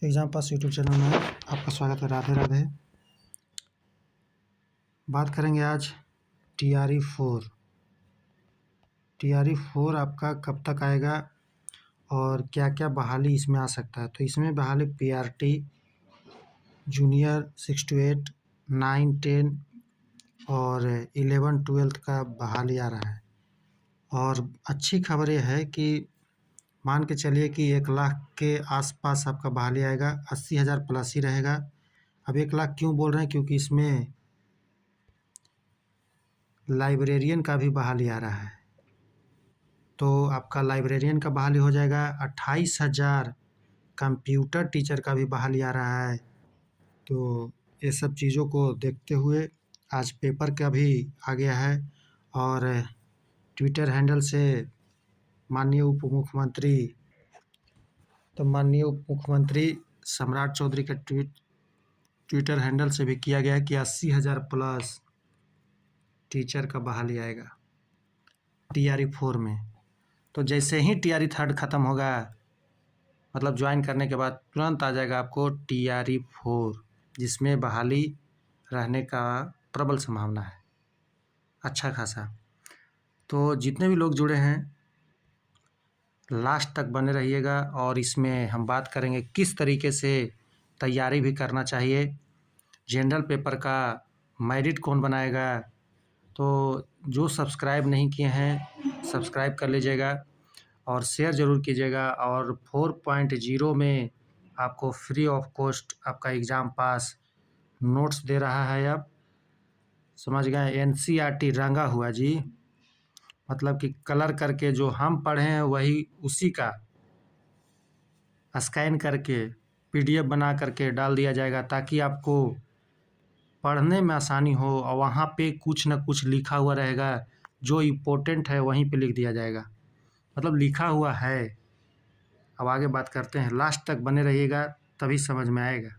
Exam पास YouTube channel में आपका स्वागत है। राधे राधे। बात करेंगे आज TRE 4। TRE 4 आपका कब तक आएगा और क्या क्या बहाली इसमें आ सकता है। तो इसमें बहाली PRT जूनियर 6 to 8, 9, 10 और 11, 12 का बहाली आ रहा है। और अच्छी खबर यह है कि मान के चलिए कि 1 लाख के आसपास आपका बहाली आएगा, 80,000 प्लस ही रहेगा। अब 1 लाख क्यों बोल रहे हैं, क्योंकि इसमें लाइब्रेरियन का भी बहाली आ रहा है। तो आपका लाइब्रेरियन का बहाली हो जाएगा। 28,000 कंप्यूटर टीचर का भी बहाली आ रहा है। तो ये सब चीज़ों को देखते हुए आज पेपर का भी आ गया है और ट्विटर हैंडल से माननीय उप मुख्यमंत्री सम्राट चौधरी के ट्विटर हैंडल से भी किया गया है कि 80,000 प्लस टीचर का बहाली आएगा TRE 4 में। तो जैसे ही TRE 3 ख़त्म होगा, मतलब ज्वाइन करने के बाद तुरंत आ जाएगा आपको TRE 4, जिसमें बहाली रहने का प्रबल संभावना है, अच्छा खासा। तो जितने भी लोग जुड़े हैं लास्ट तक बने रहिएगा और इसमें हम बात करेंगे किस तरीके से तैयारी भी करना चाहिए। जनरल पेपर का मेरिट कौन बनाएगा, तो जो सब्सक्राइब नहीं किए हैं सब्सक्राइब कर लीजिएगा और शेयर ज़रूर कीजिएगा। और 4.0 में आपको फ्री ऑफ कॉस्ट आपका एग्ज़ाम पास नोट्स दे रहा है। अब समझ गए, NCERT रंगा हुआ जी, मतलब कि कलर करके जो हम पढ़े हैं वही उसी का स्कैन करके PDF बना करके डाल दिया जाएगा, ताकि आपको पढ़ने में आसानी हो। और वहाँ पे कुछ न कुछ लिखा हुआ रहेगा, जो इम्पोर्टेंट है वहीं पे लिख दिया जाएगा, मतलब लिखा हुआ है। अब आगे बात करते हैं, लास्ट तक बने रहिएगा तभी समझ में आएगा।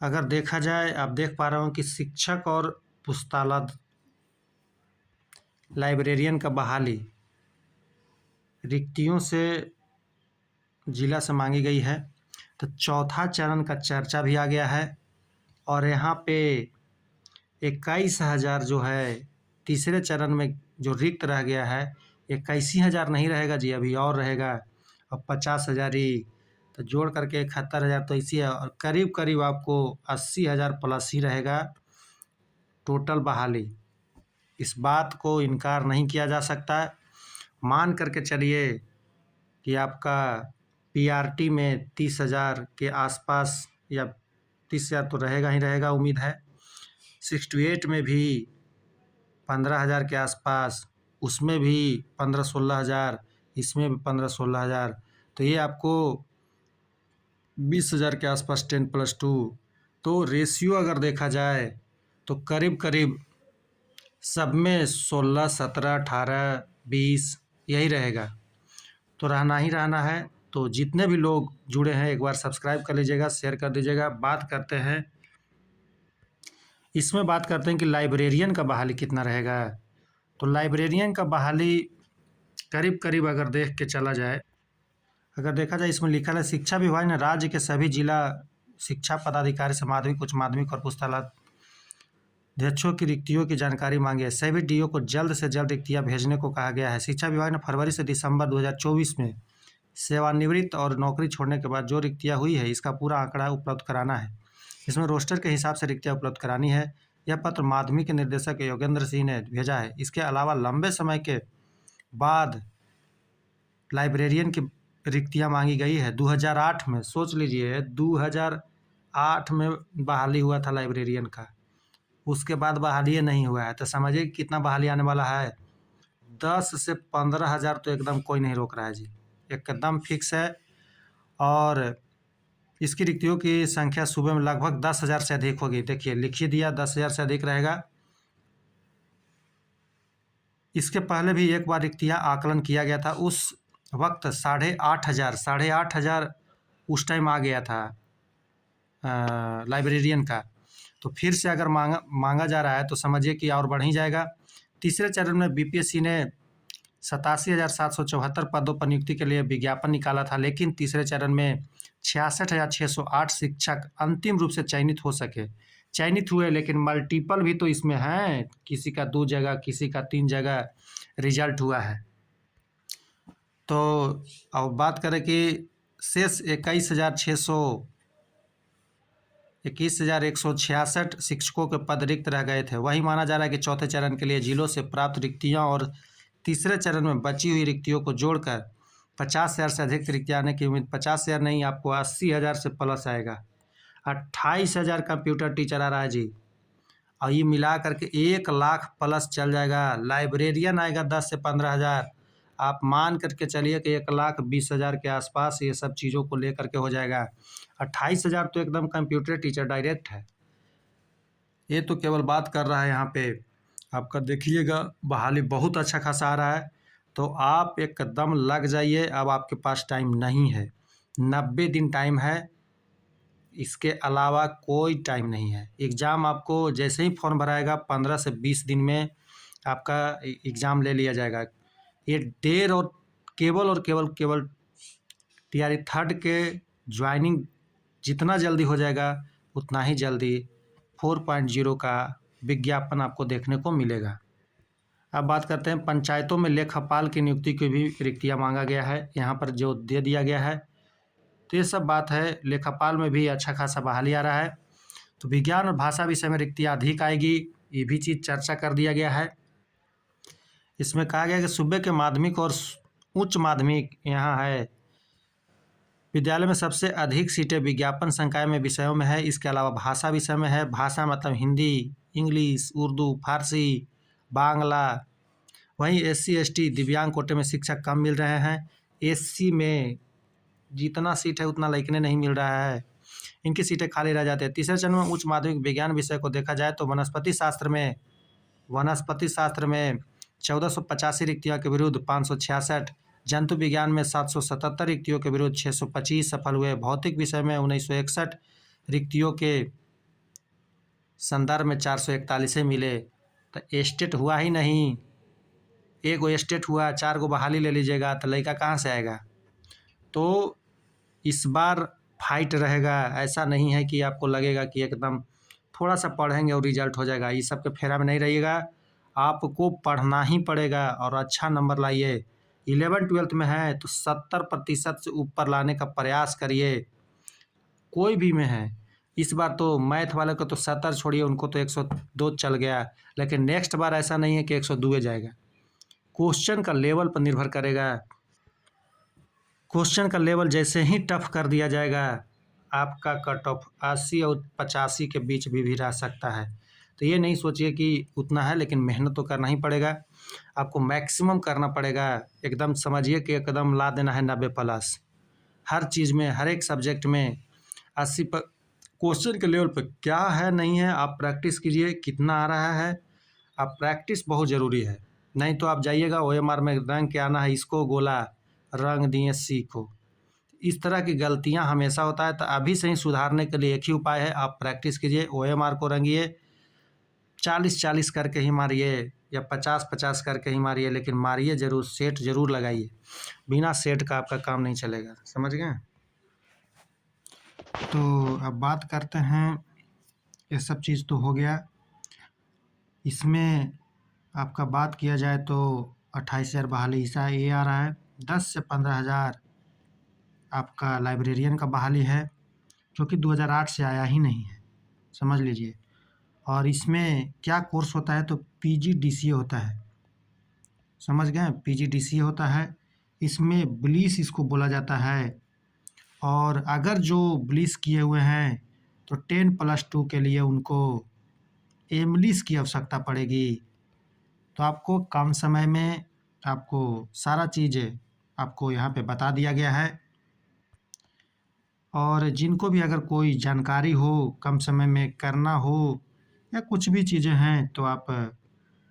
अगर देखा जाए, आप देख पा रहे हो कि शिक्षक और पुस्तकालय लाइब्रेरियन का बहाली रिक्तियों से जिला से मांगी गई है। तो चौथा चरण का चर्चा भी आ गया है और यहाँ पे 21,000 जो है तीसरे चरण में जो रिक्त रह गया है, 21,000 नहीं रहेगा जी, अभी और रहेगा। अब 50,000 ही, तो जोड़ करके 71,000 तो इसी है, और करीब करीब आपको 80,000 प्लस ही रहेगा टोटल बहाली। इस बात को इनकार नहीं किया जा सकता। मान करके चलिए कि आपका PRT में 30,000 के आसपास या 30,000 तो रहेगा ही रहेगा, उम्मीद है। 6 to 8 में भी 15,000 के आसपास, उसमें भी 15-16,000, इसमें भी 15-16,000। तो ये आपको 20,000 के आसपास 10+2। तो रेशियो अगर देखा जाए तो करीब करीब सब में 16, 17, 18, 20 यही रहेगा। तो रहना ही रहना है। तो जितने भी लोग जुड़े हैं एक बार सब्सक्राइब कर लीजिएगा, शेयर कर दीजिएगा। बात करते हैं कि लाइब्रेरियन का बहाली कितना रहेगा। तो लाइब्रेरियन का बहाली करीब करीब अगर देख के चला जाए, अगर देखा जाए, इसमें लिखा है शिक्षा विभाग ने राज्य के सभी जिला शिक्षा पदाधिकारी से माध्यमिक, उच्च माध्यमिक और पुस्तकालय अध्यक्षों की रिक्तियों की जानकारी मांगी है। सभी DO को जल्द से जल्द रिक्तियाँ भेजने को कहा गया है। शिक्षा विभाग ने फरवरी से दिसंबर 2024 में सेवानिवृत्त और नौकरी छोड़ने के बाद जो रिक्तियाँ हुई है, इसका पूरा आंकड़ा उपलब्ध कराना है। इसमें रोस्टर के हिसाब से रिक्तियाँ उपलब्ध करानी है। यह पत्र माध्यमिक के निदेशक योगेंद्र सिंह ने भेजा है। इसके अलावा लंबे समय के बाद लाइब्रेरियन की रिक्तियाँ मांगी गई है। 2008 में, सोच लीजिए, 2008 में बहाली हुआ था लाइब्रेरियन का, उसके बाद बहाली नहीं हुआ है। तो समझिए कितना बहाली आने वाला है। 10 से 15,000 तो एकदम कोई नहीं रोक रहा है जी, एकदम फिक्स है। और इसकी रिक्तियों की संख्या सूबे में लगभग 10,000 से अधिक होगी। देखिए लिख ही दिया, 10,000 से अधिक रहेगा। इसके पहले भी एक बार रिक्तियाँ आकलन किया गया था, उस वक्त 8,500 उस टाइम आ गया था लाइब्रेरियन का। तो फिर से अगर मांगा जा रहा है तो समझिए कि और बढ़ ही जाएगा। तीसरे चरण में BPSC ने 87,774 पदों पर नियुक्ति के लिए विज्ञापन निकाला था, लेकिन तीसरे चरण में 66,608 शिक्षक अंतिम रूप से चयनित हो सके। चयनित हुए, लेकिन मल्टीपल भी तो इसमें हैं, किसी का 2 जगह, किसी का 3 जगह रिजल्ट हुआ है। तो अब बात करें कि शेष 21,166 शिक्षकों के पद रिक्त रह गए थे। वही माना जा रहा है कि चौथे चरण के लिए जिलों से प्राप्त रिक्तियां और तीसरे चरण में बची हुई रिक्तियों को जोड़कर 50,000 से अधिक रिक्तियां आने की उम्मीद। 50,000 नहीं, आपको 80,000 से प्लस आएगा। 28,000 कंप्यूटर टीचर आ रहा है जी, और ये मिला करके 1,00,000 प्लस चल जाएगा। लाइब्रेरियन आएगा 10 से 15,000। आप मान करके चलिए कि 1,20,000 के आसपास ये सब चीज़ों को लेकर के हो जाएगा। 28,000 तो एकदम कंप्यूटर टीचर डायरेक्ट है। ये तो केवल बात कर रहा है यहाँ पे। आपका देखिएगा बहाली बहुत अच्छा खासा आ रहा है, तो आप एकदम लग जाइए। अब आपके पास टाइम नहीं है, 90 दिन टाइम है, इसके अलावा कोई टाइम नहीं है। एग्ज़ाम आपको जैसे ही फॉर्म भराएगा 15 से 20 दिन में आपका एग्ज़ाम ले लिया जाएगा। ये देर और केवल TRE 3rd के ज्वाइनिंग जितना जल्दी हो जाएगा उतना ही जल्दी 4.0 का विज्ञापन आपको देखने को मिलेगा। अब बात करते हैं पंचायतों में लेखापाल की नियुक्ति की भी रिक्तियाँ मांगा गया है, यहाँ पर जो दे दिया गया है। तो ये सब बात है, लेखापाल में भी अच्छा खासा बहाली आ रहा है। तो विज्ञान और भाषा विषय में रिक्तियाँ अधिक आएगी, ये भी चीज़ चर्चा कर दिया गया है। इसमें कहा गया कि सूबे के माध्यमिक और उच्च माध्यमिक यहाँ है विद्यालय में सबसे अधिक सीटें विज्ञापन संकाय में विषयों में है। इसके अलावा भाषा विषय में है। भाषा मतलब हिंदी, इंग्लिश, उर्दू, फारसी, बांग्ला। वहीं SC ST दिव्यांग कोटे में शिक्षक कम मिल रहे हैं। SC में जितना सीट है उतना लड़कने नहीं मिल रहा है, इनकी सीटें खाली रह जाती है। तीसरे चरण में उच्च माध्यमिक विज्ञान विषय को देखा जाए तो वनस्पति शास्त्र में 1485 रिक्तियों के विरुद्ध 566, जंतु विज्ञान में 777 रिक्तियों के विरुद्ध 625 सफल हुए। भौतिक विषय में 1961 रिक्तियों के संदर्भ में 441 मिले। तो एस्टेट हुआ ही नहीं, एक गो एस्टेट हुआ, 4 गो बहाली ले लीजिएगा, तो लड़का कहाँ से आएगा। तो इस बार फाइट रहेगा, ऐसा नहीं है कि आपको लगेगा कि एकदम थोड़ा सा पढ़ेंगे और रिजल्ट हो जाएगा। ये सब के फेरा में नहीं रहिएगा, आपको पढ़ना ही पड़ेगा और अच्छा नंबर लाइए। 11th-12th में है तो 70% से ऊपर लाने का प्रयास करिए, कोई भी में है। इस बार तो मैथ वाले को तो 70 छोड़िए, उनको तो 102 चल गया, लेकिन नेक्स्ट बार ऐसा नहीं है कि 102 जाएगा। क्वेश्चन का लेवल पर निर्भर करेगा। क्वेश्चन का लेवल जैसे ही टफ कर दिया जाएगा, आपका कट ऑफ 80 और 85 के बीच भी रह सकता है। तो ये नहीं सोचिए कि उतना है, लेकिन मेहनत तो करना ही पड़ेगा, आपको मैक्सिमम करना पड़ेगा। एकदम समझिए कि एकदम ला देना है 90+। हर चीज़ में, हर एक सब्जेक्ट में 80 पर क्वेश्चन के लेवल पर क्या है नहीं है, आप प्रैक्टिस कीजिए। कितना आ रहा है, आप प्रैक्टिस बहुत ज़रूरी है। नहीं तो आप जाइएगा OMR में रंग के आना है, इसको गोला रंग दिए सीखो। इस तरह की गलतियां हमेशा होता है। तो अभी से ही सुधारने के लिए एक ही उपाय है, आप प्रैक्टिस कीजिए। OMR को रंगिए, 40-40 करके ही मारिए या 50-50 करके ही मारिए, लेकिन मारिए ज़रूर, सेट ज़रूर लगाइए। बिना सेट का आपका काम नहीं चलेगा, समझ गए। तो अब बात करते हैं, ये सब चीज़ तो हो गया। इसमें आपका बात किया जाए तो 28,000 बहाली हिस्सा ये आ रहा है। 10 से 15,000 आपका लाइब्रेरियन का बहाली है, जो कि 2008 से आया ही नहीं है, समझ लीजिए। और इसमें क्या कोर्स होता है तो PGDCA होता है, समझ गए। PGDCA होता है, इसमें ब्लीस इसको बोला जाता है। और अगर जो ब्लीस किए हुए हैं तो 10+2 के लिए उनको एमलिस की आवश्यकता पड़ेगी। तो आपको कम समय में आपको सारा चीज़ आपको यहाँ पे बता दिया गया है। और जिनको भी अगर कोई जानकारी हो, कम समय में करना हो या कुछ भी चीज़ें हैं, तो आप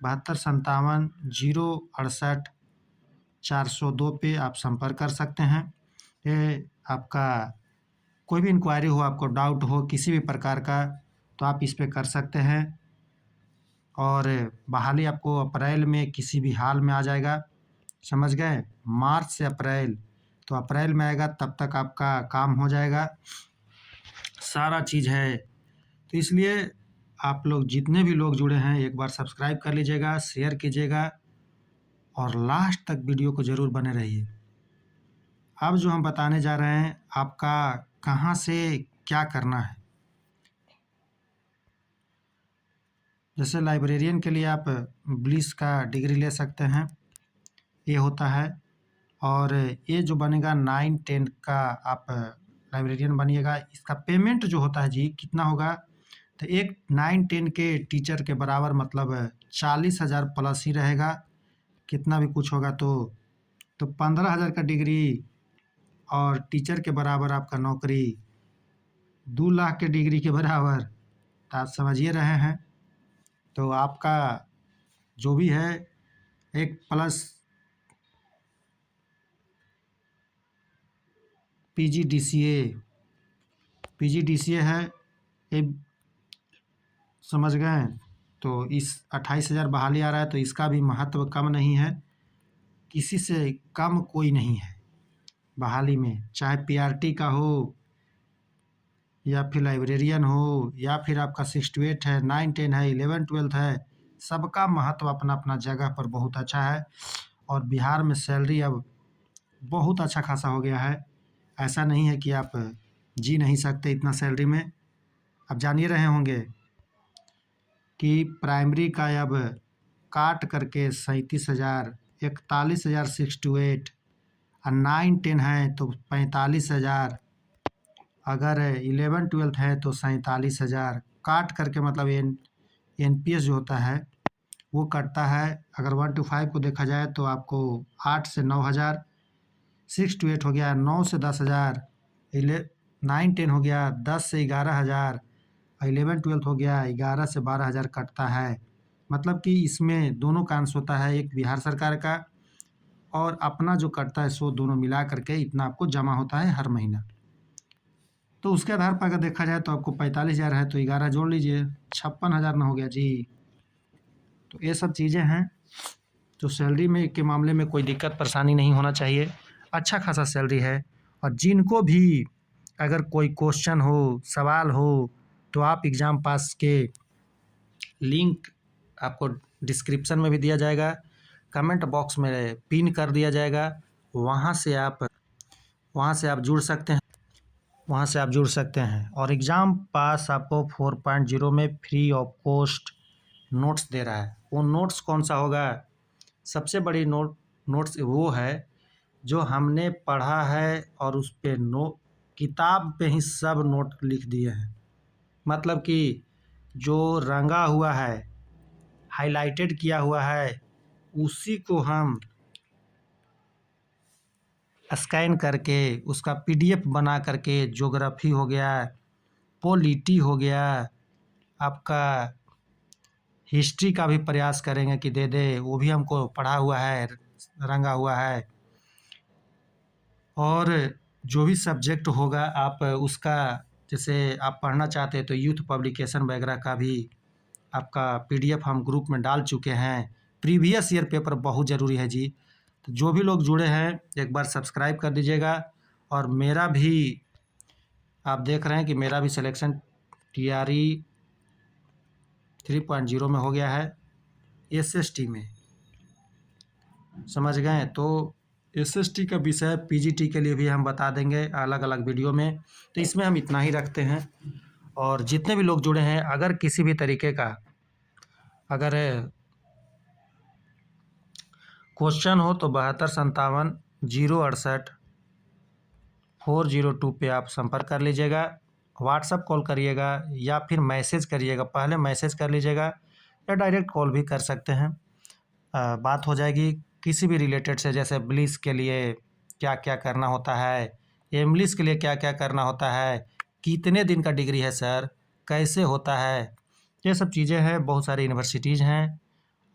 7257 068 402 पे आप संपर्क कर सकते हैं। ये आपका कोई भी इंक्वायरी हो, आपको डाउट हो किसी भी प्रकार का, तो आप इस पे कर सकते हैं। और बहाली आपको अप्रैल में किसी भी हाल में आ जाएगा। समझ गए, मार्च से अप्रैल, तो अप्रैल में आएगा तब तक आपका काम हो जाएगा, सारा चीज़ है। तो इसलिए आप लोग जितने भी लोग जुड़े हैं एक बार सब्सक्राइब कर लीजिएगा, शेयर कीजिएगा और लास्ट तक वीडियो को ज़रूर बने रहिए। अब जो हम बताने जा रहे हैं आपका कहाँ से क्या करना है। जैसे लाइब्रेरियन के लिए आप ब्लिस का डिग्री ले सकते हैं, ये होता है। और ये जो बनेगा 9-10 का आप लाइब्रेरियन बनिएगा। इसका पेमेंट जो होता है जी कितना होगा, तो एक 9-10 के टीचर के बराबर मतलब 40,000 प्लस ही रहेगा, कितना भी कुछ होगा तो 15,000 का डिग्री और टीचर के बराबर आपका नौकरी 2 लाख के डिग्री के बराबर, तो आप समझिए रहे हैं। तो आपका जो भी है एक प्लस पीजीडीसीए है, ये समझ गए। तो इस 28,000 बहाली आ रहा है, तो इसका भी महत्व कम नहीं है, किसी से कम कोई नहीं है बहाली में, चाहे पीआरटी का हो या फिर लाइब्रेरियन हो या फिर आपका 6 to 8 है, 9-10 है, 11-12 है, सबका महत्व अपना अपना जगह पर बहुत अच्छा है। और बिहार में सैलरी अब बहुत अच्छा खासा हो गया है, ऐसा नहीं है कि आप जी नहीं सकते इतना सैलरी में। अब जान ही रहे होंगे कि प्राइमरी का अब काट करके 37,000, 41,000 6 to 8 और 9-10 है तो 45,000, अगर 11-12 है तो 47,000 काट करके, मतलब एनपीएस जो होता है वो कटता है। अगर 1 to 5 को देखा जाए तो आपको 8 से 9,000, 6 to 8 हो गया 9 से 10,000, 9-10 हो गया 10 से 11,000, 11-12 हो गया 11 से 12,000 कटता है। मतलब कि इसमें दोनों का अंश होता है, एक बिहार सरकार का और अपना जो कटता है सो दोनों मिला करके इतना आपको जमा होता है हर महीना। तो उसके आधार पर अगर देखा जाए तो आपको 45,000 है तो 11 जोड़ लीजिए, 56,000 ना हो गया जी। तो ये सब चीज़ें हैं, तो सैलरी में के मामले में कोई दिक्कत परेशानी नहीं होना चाहिए, अच्छा खासा सैलरी है। और जिनको भी अगर कोई क्वेश्चन हो, सवाल हो, तो आप एग्ज़ाम पास के लिंक आपको डिस्क्रिप्शन में भी दिया जाएगा, कमेंट बॉक्स में पिन कर दिया जाएगा, वहाँ से आप जुड़ सकते हैं। और एग्ज़ाम पास आपको 4.0 में फ्री ऑफ कॉस्ट नोट्स दे रहा है। वो नोट्स कौन सा होगा, सबसे बड़ी नोट्स वो है जो हमने पढ़ा है और उस पे किताब पे ही सब नोट लिख दिए हैं। मतलब कि जो रंगा हुआ है, हाइलाइटेड किया हुआ है, उसी को हम स्कैन करके उसका पीडीएफ बना करके, ज्योग्राफी हो गया, पॉलिटी हो गया, आपका हिस्ट्री का भी प्रयास करेंगे कि दे दे, वो भी हमको पढ़ा हुआ है, रंगा हुआ है। और जो भी सब्जेक्ट होगा आप उसका, जैसे आप पढ़ना चाहते हैं तो यूथ पब्लिकेशन वगैरह का भी आपका पीडीएफ हम ग्रुप में डाल चुके हैं। प्रीवियस ईयर पेपर बहुत ज़रूरी है जी। तो जो भी लोग जुड़े हैं एक बार सब्सक्राइब कर दीजिएगा। और मेरा भी आप देख रहे हैं कि मेरा भी सिलेक्शन TRE 3.0 में हो गया है, SST में, समझ गए। तो SST का विषय PGT के लिए भी हम बता देंगे अलग अलग वीडियो में, तो इसमें हम इतना ही रखते हैं। और जितने भी लोग जुड़े हैं अगर किसी भी तरीके का अगर क्वेश्चन हो तो 7257-068-402 पे आप संपर्क कर लीजिएगा, व्हाट्सअप कॉल करिएगा या फिर मैसेज करिएगा। पहले मैसेज कर लीजिएगा या डायरेक्ट कॉल भी कर सकते हैं, बात हो जाएगी किसी भी रिलेटेड से। जैसे ब्लिस के लिए क्या क्या करना होता है, एमलिस के लिए क्या क्या करना होता है, कितने दिन का डिग्री है सर, कैसे होता है, ये सब चीज़ें हैं। बहुत सारी यूनिवर्सिटीज़ हैं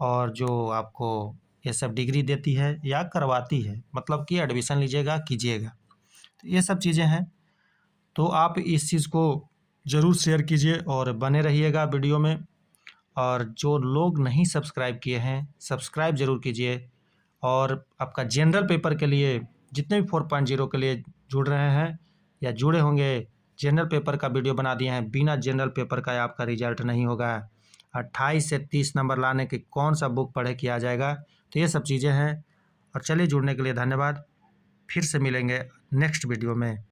और जो आपको ये सब डिग्री देती है या करवाती है, मतलब कि एडमिशन लीजिएगा कीजिएगा, तो ये सब चीज़ें हैं। तो आप इस चीज़ को ज़रूर शेयर कीजिए और बने रहिएगा वीडियो में। और जो लोग नहीं सब्सक्राइब किए हैं सब्सक्राइब ज़रूर कीजिए और आपका जनरल पेपर के लिए जितने भी 4.0 के लिए जुड़ रहे हैं या जुड़े होंगे, जनरल पेपर का वीडियो बना दिए हैं। बिना जनरल पेपर का आपका रिजल्ट नहीं होगा। 28 से 30 नंबर लाने की कौन सा बुक पढ़े किया जाएगा, तो ये सब चीज़ें हैं। और चलिए, जुड़ने के लिए धन्यवाद। फिर से मिलेंगे नेक्स्ट वीडियो में।